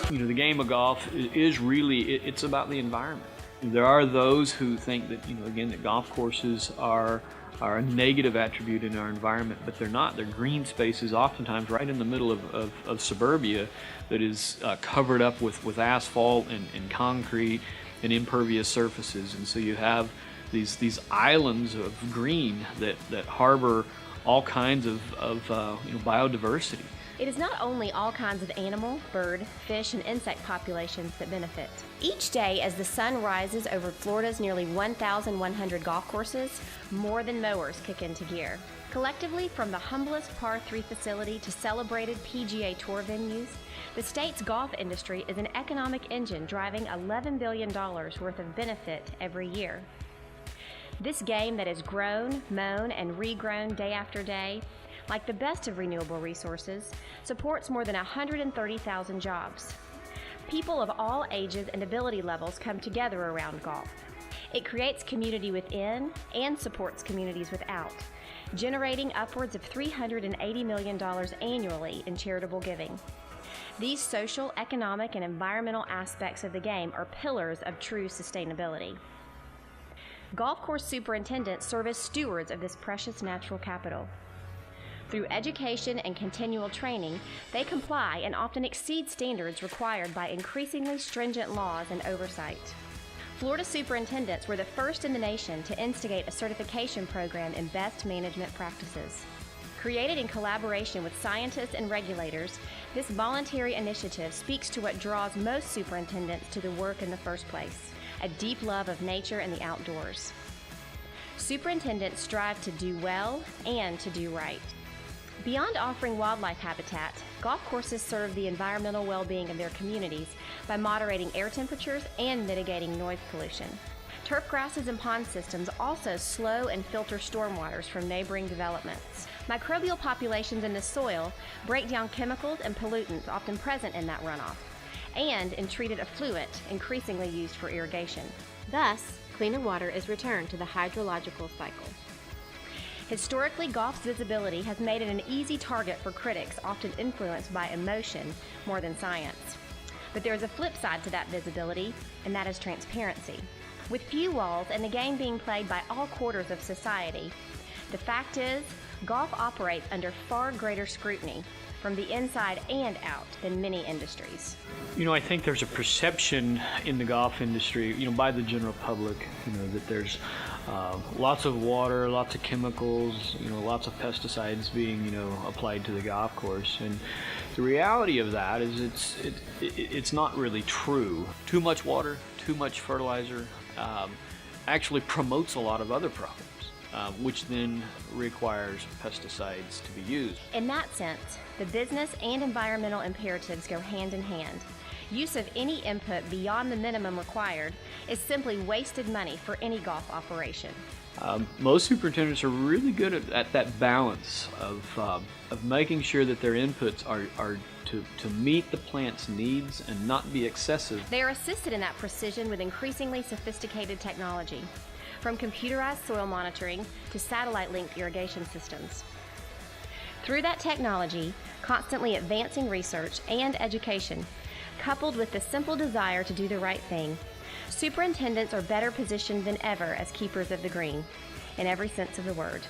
The game of golf is really, it's about the environment. There are those who think that, again, that golf courses are a negative attribute in our environment, but they're not. They're green spaces, oftentimes right in the middle of suburbia that is covered up with asphalt and concrete and impervious surfaces. And so you have these islands of green that harbor all kinds of biodiversity. It is not only all kinds of animal, bird, fish, and insect populations that benefit. Each day as the sun rises over Florida's nearly 1,100 golf courses, more than mowers kick into gear. Collectively, from the humblest par 3 facility to celebrated PGA Tour venues, the state's golf industry is an economic engine driving $11 billion worth of benefit every year. This game that has grown, mown, and regrown day after day, like the best of renewable resources, supports more than 130,000 jobs. People of all ages and ability levels come together around golf. It creates community within and supports communities without, generating upwards of $380 million annually in charitable giving. These social, economic, and environmental aspects of the game are pillars of true sustainability. Golf course superintendents serve as stewards of this precious natural capital. Through education and continual training, they comply and often exceed standards required by increasingly stringent laws and oversight. Florida superintendents were the first in the nation to instigate a certification program in best management practices. Created in collaboration with scientists and regulators, this voluntary initiative speaks to what draws most superintendents to the work in the first place: a deep love of nature and the outdoors. Superintendents strive to do well and to do right. Beyond offering wildlife habitat, golf courses serve the environmental well-being of their communities by moderating air temperatures and mitigating noise pollution. Turf grasses and pond systems also slow and filter stormwaters from neighboring developments. Microbial populations in the soil break down chemicals and pollutants often present in that runoff, and in treated effluent increasingly used for irrigation. Thus, cleaner water is returned to the hydrological cycle. Historically, golf's visibility has made it an easy target for critics often influenced by emotion more than science. But there is a flip side to that visibility, and that is transparency. With few walls and the game being played by all quarters of society, the fact is, golf operates under far greater scrutiny from the inside and out than many industries. I think there's a perception in the golf industry, by the general public, that there's lots of water, lots of chemicals, lots of pesticides being, applied to the golf course. And the reality of that is it's not really true. Too much water, too much fertilizer actually promotes a lot of other problems. Which then requires pesticides to be used. In that sense, the business and environmental imperatives go hand in hand. Use of any input beyond the minimum required is simply wasted money for any golf operation. Most superintendents are really good at that balance of making sure that their inputs are to meet the plant's needs and not be excessive. They are assisted in that precision with increasingly sophisticated technology, from computerized soil monitoring to satellite-linked irrigation systems. Through that technology, constantly advancing research and education, coupled with the simple desire to do the right thing, superintendents are better positioned than ever as keepers of the green, in every sense of the word.